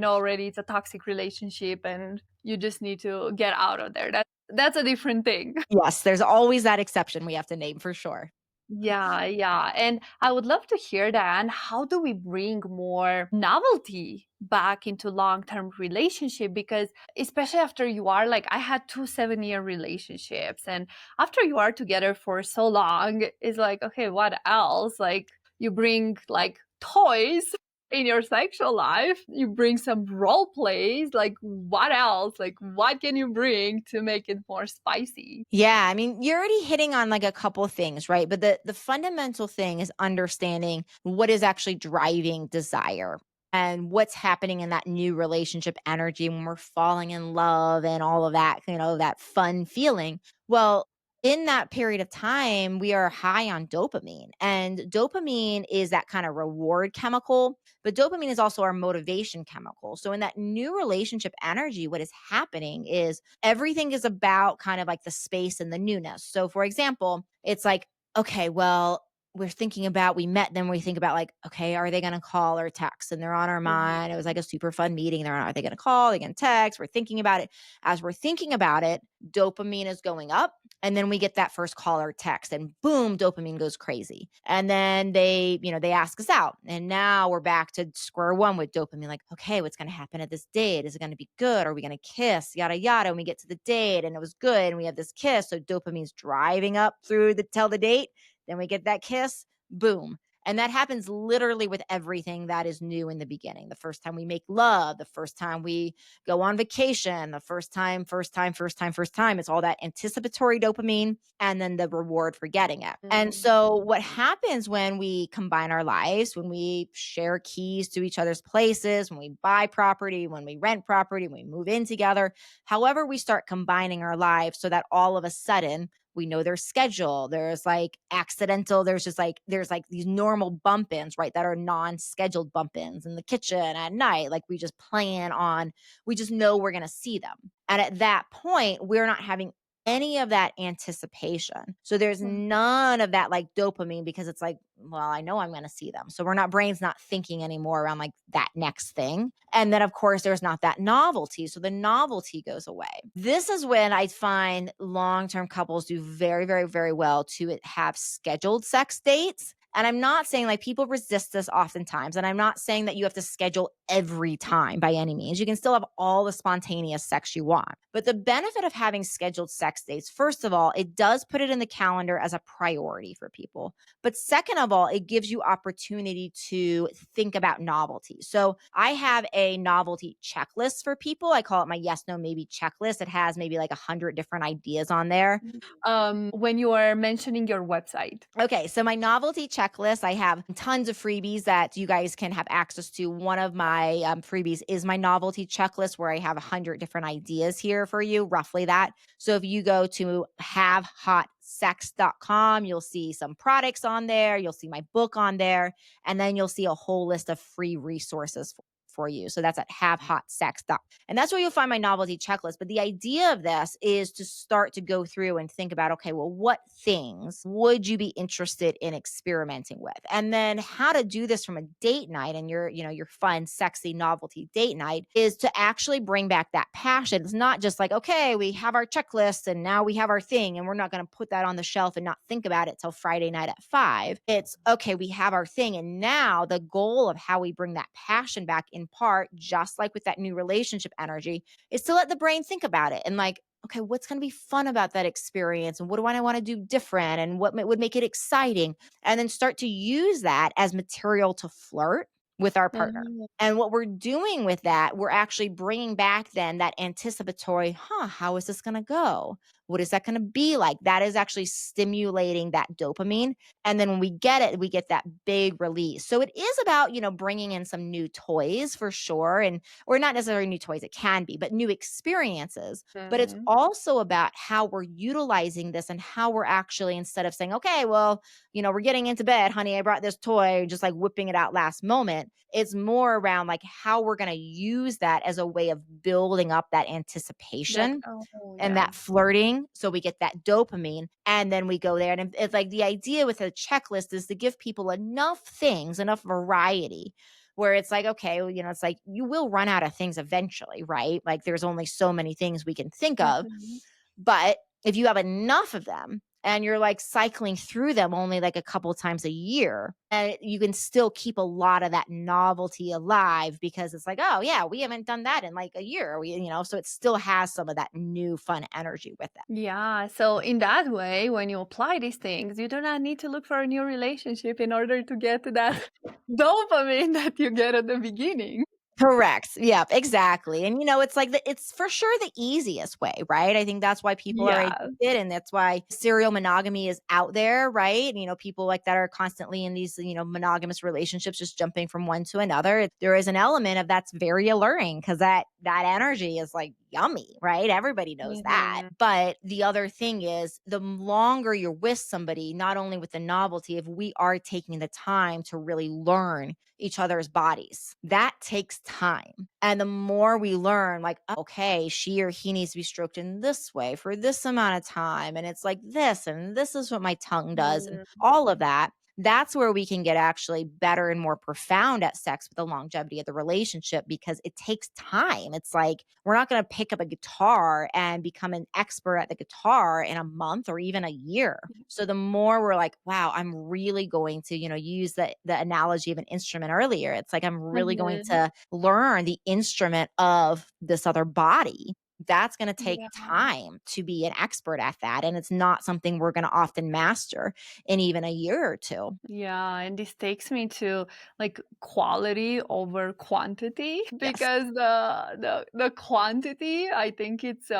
already it's a toxic relationship and you just need to get out of there. That's a different thing. Yes, there's always that exception we have to name for sure. Yeah, yeah. And I would love to hear that. And how do we bring more novelty back into long-term relationship? Because especially after you are like, I had 2 7-year relationships, and after you are together for so long, it's like, okay, what else? Like you bring like toys in your sexual life, you bring some role plays, like what else? Like what can you bring to make it more spicy? Yeah, I mean, you're already hitting on like a couple of things, right? But the fundamental thing is understanding what is actually driving desire and what's happening in that new relationship energy when we're falling in love and all of that, that fun feeling. Well, in that period of time, we are high on dopamine, and dopamine is that kind of reward chemical, but dopamine is also our motivation chemical. So in that new relationship energy, what is happening is everything is about kind of like the space and the newness. So for example, it's like, okay, well, we met them, we think about like, okay, are they going to call or text? And they're on our Mhm. mind. It was like a super fun meeting. Are they going to call? Are they going to text? We're thinking about it. As we're thinking about it, dopamine is going up. And then we get that first call or text, and boom, dopamine goes crazy. And then they ask us out. And now we're back to square one with dopamine. Like, okay, what's going to happen at this date? Is it going to be good? Are we going to kiss? Yada, yada. And we get to the date and it was good. And we have this kiss. So dopamine's driving up through till the date. Then we get that kiss, boom. And that happens literally with everything that is new in the beginning. The first time we make love, the first time we go on vacation, the first time, first time, first time, first time. It's all that anticipatory dopamine and then the reward for getting it. And Mhm. so, what happens when we combine our lives, when we share keys to each other's places, when we buy property, when we rent property, when we move in together, however, we start combining our lives so that all of a sudden, we know their schedule. There's like accidental, there's like these normal bump ins, right? That are non scheduled bump ins in the kitchen at night. Like we just plan on, we just know we're going to see them. And at that point, we're not having any of that anticipation. So there's Mhm. none of that like dopamine, because it's like, well, I know I'm going to see them. So brain's not thinking anymore around like that next thing. And then of course there's not that novelty. So the novelty goes away. This is when I find long-term couples do very, very, very well to have scheduled sex dates And I'm not saying like people resist this oftentimes. And I'm not saying that you have to schedule every time by any means. You can still have all the spontaneous sex you want. But the benefit of having scheduled sex dates, first of all, it does put it in the calendar as a priority for people. But second of all, it gives you opportunity to think about novelty. So I have a novelty checklist for people. I call it my yes, no, maybe checklist. It has maybe like 100 different ideas on there. When you are mentioning your website. Okay, so my novelty checklist, I have tons of freebies that you guys can have access to. One of my freebies is my novelty checklist, where I have 100 different ideas here for you, roughly that. So if you go to havehotsex.com, you'll see some products on there, you'll see my book on there, and then you'll see a whole list of free resources for you. So that's at havehotsex.com. And that's where you'll find my novelty checklist. But the idea of this is to start to go through and think about, okay, well, what things would you be interested in experimenting with? And then how to do this from a date night and your fun, sexy novelty date night is to actually bring back that passion. It's not just like, okay, we have our checklist and now we have our thing and we're not going to put that on the shelf and not think about it till Friday night at 5. It's okay, we have our thing. And now the goal of how we bring that passion back in part, just like with that new relationship energy, is to let the brain think about it and like, okay, what's going to be fun about that experience? And what do I want to do different? And what would make it exciting? And then start to use that as material to flirt with our partner. Mhm. And what we're doing with that, we're actually bringing back then that anticipatory, how is this going to go? What is that going to be like? That is actually stimulating that dopamine. And then when we get it, we get that big release. So it is about, bringing in some new toys for sure. And, or not necessarily new toys, it can be, but new experiences. But it's Mhm. also about how we're utilizing this and how we're actually, instead of saying, okay, well, we're getting into bed, honey, I brought this toy, just like whipping it out last moment. It's more around like how we're going to use that as a way of building up that That anticipation oh, and yeah. that flirting. So we get that dopamine and then we go there. And it's like the idea with a checklist is to give people enough things, enough variety where it's like, okay, well, it's like you will run out of things eventually, right? Like there's only so many things we can think of. Mhm. But if you have enough of them and you're like cycling through them only like a couple times a year, and you can still keep a lot of that novelty alive because it's like, oh yeah, we haven't done that in like a year. So it still has some of that new fun energy with it. Yeah. So in that way, when you apply these things, you do not need to look for a new relationship in order to get to that dopamine that you get at the beginning. Correct. Yeah, exactly. And it's like it's for sure the easiest way, right? I think that's why people are Yeah. addicted and that's why serial monogamy is out there, right? People like that are constantly in these, monogamous relationships just jumping from one to another. There is an element of that's very alluring cuz that energy is like yummy, right? Everybody knows that. Mhm. But the other thing is the longer you're with somebody, not only with the novelty, if we are taking the time to really learn each other's bodies. That takes time. And the more we learn, like, okay, she or he needs to be stroked in this way for this amount of time. And it's like this, and this is what my tongue does, and Mm. all of that. That's where we can get actually better and more profound at sex with the longevity of the relationship because it takes time. It's like we're not going to pick up a guitar and become an expert at the guitar in a month or even a year. So the more we're like, wow, I'm really going to, use the analogy of an instrument earlier. It's like I'm really going Mhm. to learn the instrument of this other body. That's going to take Yeah. time to be an expert at that. And it's not something we're going to often master in even a year or two. Yeah, and this takes me to like quality over quantity Yes. because the quantity I think it's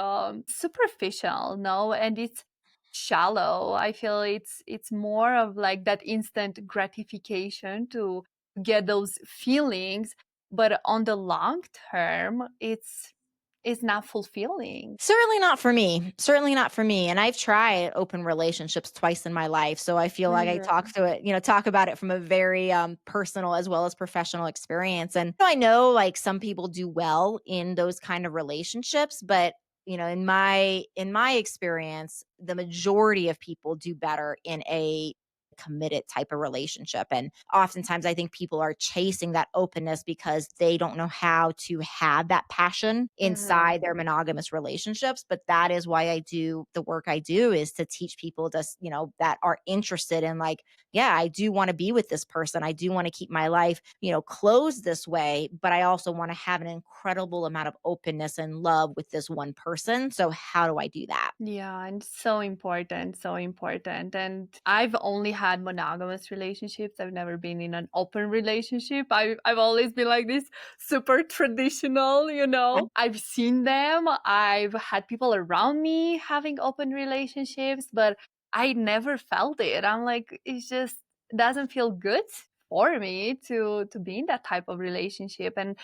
superficial, no, and it's shallow. I feel it's more of like that instant gratification to get those feelings, but on the long term, it's not fulfilling. Certainly not for me. Certainly not for me. And I've tried open relationships twice in my life. So I feel like I Mhm. talk about it from a very personal as well as professional experience. And I know like some people do well in those kind of relationships, but in my experience, the majority of people do better in a committed type of relationship. And oftentimes I think people are chasing that openness because they don't know how to have that passion Mhm. inside their monogamous relationships. But that is why I do the work I do, is to teach people just, that are interested in like, yeah, I do want to be with this person. I do want to keep my life, closed this way, but I also want to have an incredible amount of openness and love with this one person. So how do I do that? Yeah, and so important, so important. And I've only had monogamous relationships. I've never been in an open relationship. I've always been like this super traditional, you Yeah. know. I've seen them. I've had people around me having open relationships, but I never felt it. I'm like, it just doesn't feel good for me to be in that type of relationship. And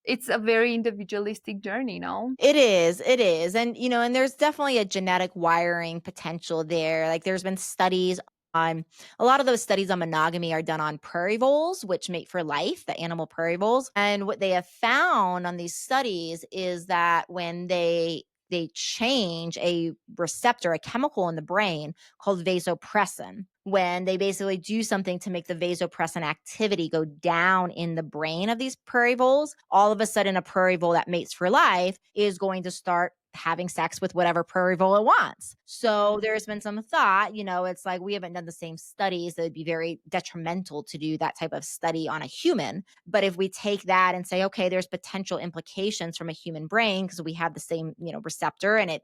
it's a very individualistic journey, no? It is, it is. And, and there's definitely a genetic wiring potential there. Like there's been studies on a lot of those studies on monogamy are done on prairie voles, which mate for life, the animal prairie voles. And what they have found on these studies is that when they change a receptor, a chemical in the brain called vasopressin, when they basically do something to make the vasopressin activity go down in the brain of these prairie voles, all of a sudden a prairie vole that mates for life is going to start having sex with whatever prairie vole it wants. So Mm. there's been some thought, it's like we haven't done the same studies. That would be very detrimental to do that type of study on a human. But if we take that and say, okay, there's potential implications from a human brain because we have the same, receptor, and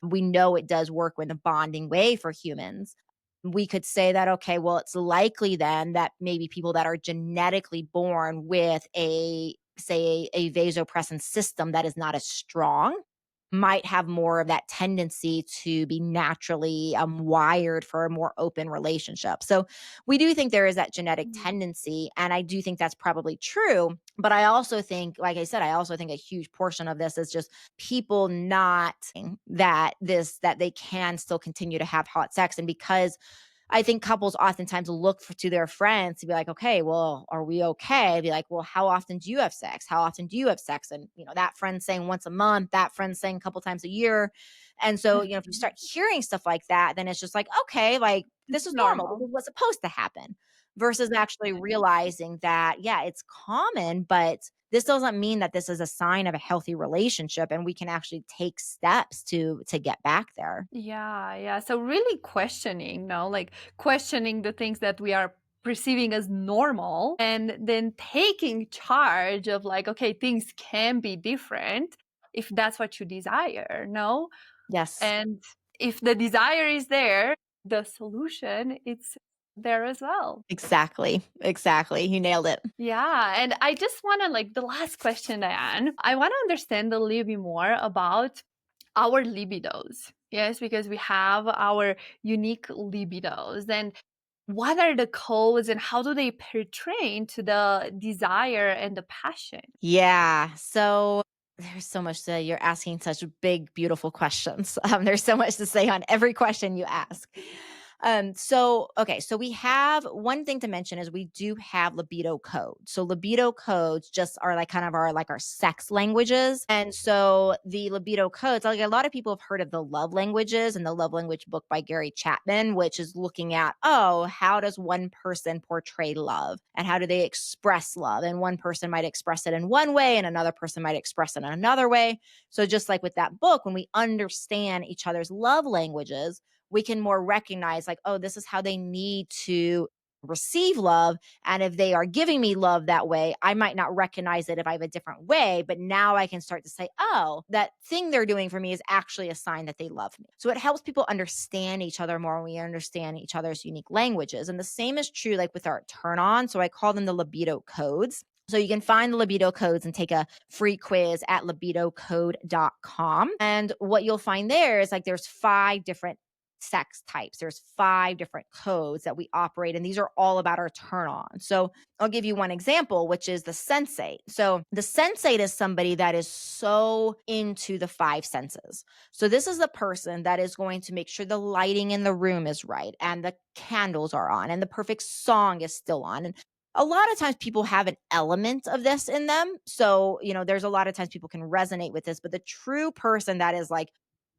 we know it does work in a bonding way for humans. We could say that, okay, well, it's likely then that maybe people that are genetically born with say, a vasopressin system that is not as strong might have more of that tendency to be naturally wired for a more open relationship. So we do think there is that genetic Mhm. tendency. And I do think that's probably true. But I also think, like I said, I also think a huge portion of this is just people not that they can still continue to have hot sex. And because I think couples oftentimes look to their friends to be like, okay, well, are we okay? Be like, well, how often do you have sex? How often do you have sex? And, that friend's saying once a month, that friend's saying a couple times a year. And so, if you start hearing stuff like that, then it's just like, okay, like this It's is normal. This normal. is what's supposed to happen versus actually realizing that, yeah, it's common, but this doesn't mean that this is a sign of a healthy relationship and we can actually take steps to get back there. Yeah, yeah. So really questioning, no, like questioning the things that we are perceiving as normal and then taking charge of like, okay, things can be different if that's what you desire, no? Yes. And if the desire is there, the solution it's there as well. Exactly. Exactly. You nailed it. Yeah, and I just want to like the last question, Diane. I want to understand a little bit more about our libidos. Yes, because we have our unique libidos. And what are the codes and how do they pertain to the desire and the passion? Yeah. So there's so much to you're asking such big, beautiful questions. There's so much to say on every question you ask. So we have one thing to mention is we do have libido codes. So libido codes just are like kind of our sex languages. And so the libido codes, like a lot of people have heard of the love languages and the love language book by Gary Chapman, which is looking at, oh, how does one person portray love and how do they express love? And one person might express it in one way and another person might express it in another way. So just like with that book, when we understand each other's love languages, we can more recognize like, oh, this is how they need to receive love. And if they are giving me love that way, I might not recognize it if I have a different way. But now I can start to say, oh, that thing they're doing for me is actually a sign that they love me. So it helps people understand each other more when we understand each other's unique languages. And the same is true like with our turn on. So I call them the libido codes. So you can find the libido codes and take a free quiz at libidocode.com. And what you'll find there is like there's 5 different sex types. There's 5 different codes that we operate, and these are all about our turn on. So I'll give you one example, which is the sensate. So the sensate is somebody that is so into the 5 senses. So this is the person that is going to make sure the lighting in the room is right and the candles are on and the perfect song is still on. And a lot of times people have an element of this in them. So, there's a lot of times people can resonate with this, but the true person that is like,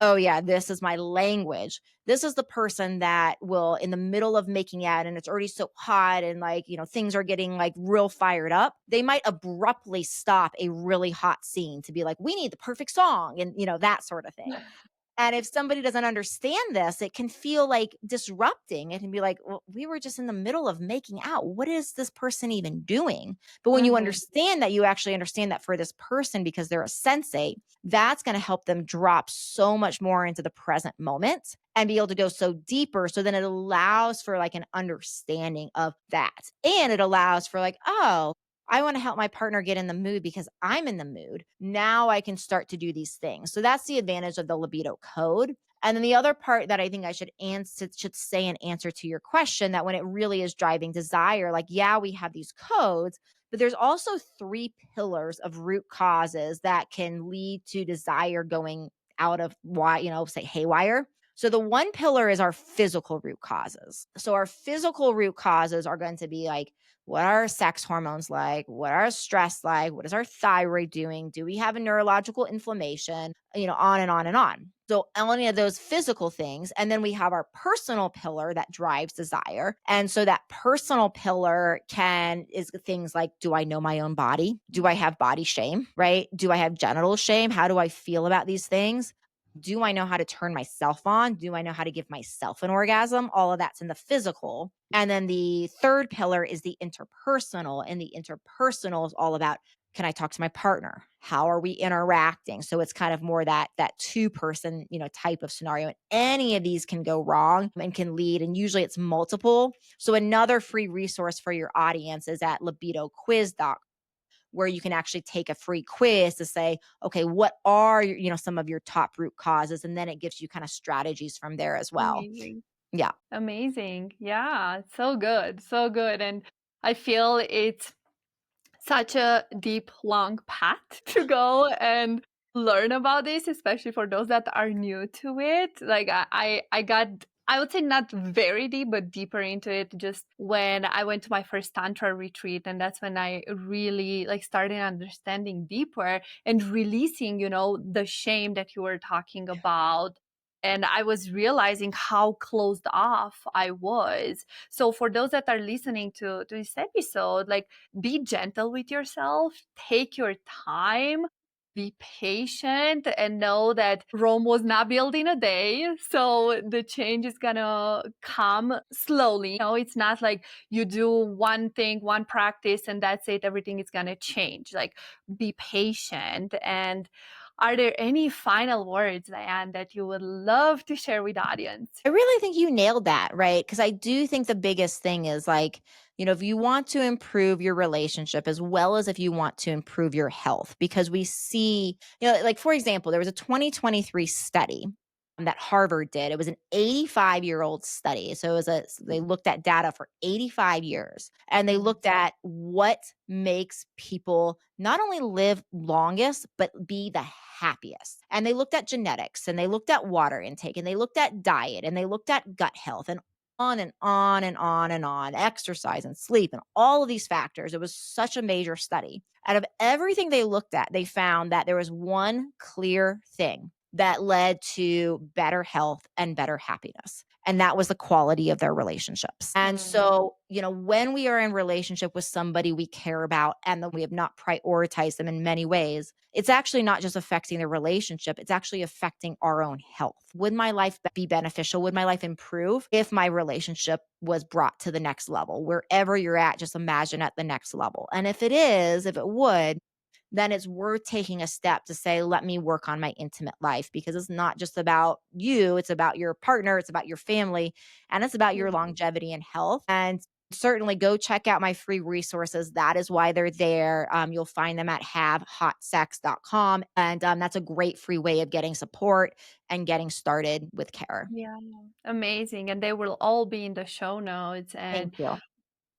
Oh, yeah, this is my language. This is the person that will, in the middle of making out and it's already so hot and like, things are getting like real fired up. They might abruptly stop a really hot scene to be like, we need the perfect song and, that sort of thing. And if somebody doesn't understand this, it can feel like disrupting. It can be like, well, we were just in the middle of making out. What is this person even doing? But when you Hmm. understand that, you actually understand that for this person because they're a sensate, that's going to help them drop so much more into the present moment and be able to go so deeper. So then it allows for like an understanding of that. And it allows for like, oh, I want to help my partner get in the mood because I'm in the mood. Now I can start to do these things. So that's the advantage of the libido code. And then the other part that I think I should say in answer to your question, that when it really is driving desire, like, yeah, we have these codes, but there's also three pillars of root causes that can lead to desire going out of why, say haywire. So the one pillar is our physical root causes. So our physical root causes are going to be like, what are our sex hormones like? What are our stress like? What is our thyroid doing? Do we have a neurological inflammation? On and on and on. So any of those physical things. And then we have our personal pillar that drives desire. And so that personal pillar is things like, do I know my own body? Do I have body shame? Right? Do I have genital shame? How do I feel about these things? Do I know how to turn myself on? Do I know how to give myself an orgasm? All of that's in the physical. And then the third pillar is the interpersonal. And the interpersonal is all about, can I talk to my partner? How are we interacting? So it's kind of more that two-person, type of scenario. And any of these can go wrong and can lead. And usually it's multiple. So another free resource for your audience is at libidoquiz.com, where you can actually take a free quiz to say, okay, what are some of your top root causes? And then it gives you kind of strategies from there as well. Amazing. Yeah. Amazing. Yeah, so good. So good. And I feel it's such a deep, long path to go and learn about this, especially for those that are new to it. Like I got, I would say not very deep, but deeper into it just when I went to my first Tantra retreat. And that's when I really like started understanding deeper and releasing, the shame that you were talking about. And I was realizing how closed off I was. So for those that are listening to this episode, like be gentle with yourself, take your time, be patient, and know that Rome was not built in a day. So the change is gonna come slowly. It's not like you do one thing, one practice, and that's it, everything is gonna change. Like be patient. And are there any final words, Diane, that you would love to share with the audience? I really think you nailed that, right? Because I do think the biggest thing is like, if you want to improve your relationship as well as if you want to improve your health, because we see, like for example, there was a 2023 study that Harvard did. It was an 85-year-old study. So they looked at data for 85 years and they Mm. looked at what makes people not only live longest, but be the happiest. And they looked at genetics and they looked at water intake and they looked at diet and they looked at gut health and on and on and on and on, exercise and sleep and all of these factors. It was such a major study. Out of everything they looked at, they found that there was one clear thing that led to better health and better happiness. And that was the quality of their relationships. And Mm. so, when we are in relationship with somebody we care about and then we have not prioritized them in many ways, it's actually not just affecting the relationship, it's actually affecting our own health. Would my life be beneficial? Would my life improve if my relationship was brought to the next level? Wherever you're at, just imagine at the next level. And if it would, then it's worth taking a step to say, let me work on my intimate life because it's not just about you, it's about your partner, it's about your family, and it's about your Yeah. longevity and health. And certainly go check out my free resources. That is why they're there. You'll find them at havehotsex.com. And that's a great free way of getting support and getting started with care. Yeah, amazing. And they will all be in the show notes. And Thank you.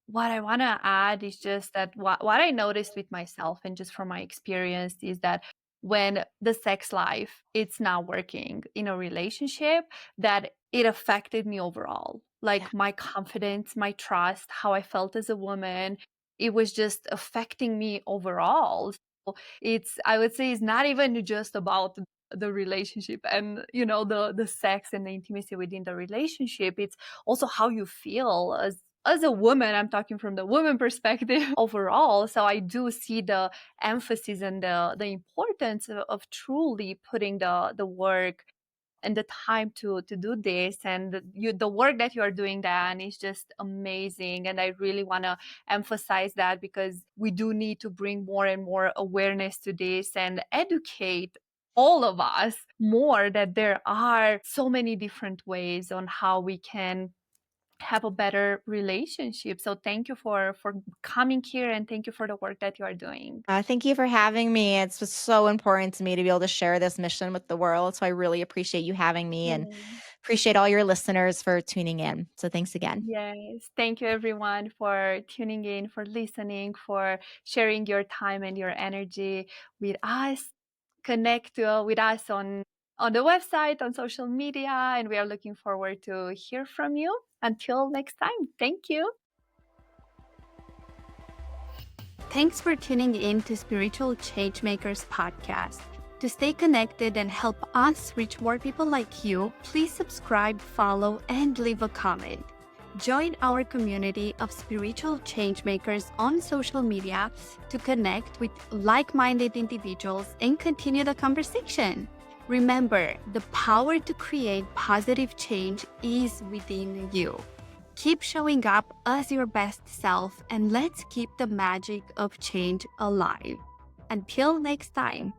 what I want to add is just that what I noticed with myself and just from my experience is that when the sex life it's not working in a relationship, that it affected me overall. Yeah. Like my confidence, my trust, how I felt as a woman, it was just affecting me overall. So it's I would say it's not even just about the relationship and, you know, the sex and the intimacy within the relationship. It's also how you feel as a woman. I'm talking from the woman perspective overall. So I do see the emphasis and the importance of truly putting the work and the time to do this. And the work that you are doing, Dan, is just amazing. And I really want to emphasize that, because we do need to bring more and more awareness to this and educate all of us more that there are so many different ways on how we can have a better relationship. So thank you for coming here, and thank you for the work that you are doing. Thank you for having me. It's just so important to me to be able to share this mission with the world. So I really appreciate you having me and Mm. appreciate all your listeners for tuning in. So thanks again. Yes. Thank you everyone for tuning in, for listening, for sharing your time and your energy with us. Connect with us on the website, on social media, and we are looking forward to hear from you. Until next time. Thank you. Thanks for tuning in to Spiritual Changemakers podcast. To stay connected and help us reach more people like you, please subscribe, follow, and leave a comment. Join our community of spiritual changemakers on social media to connect with like-minded individuals and continue the conversation. Remember, the power to create positive change is within you. Keep showing up as your best self, and let's keep the magic of change alive. Until next time.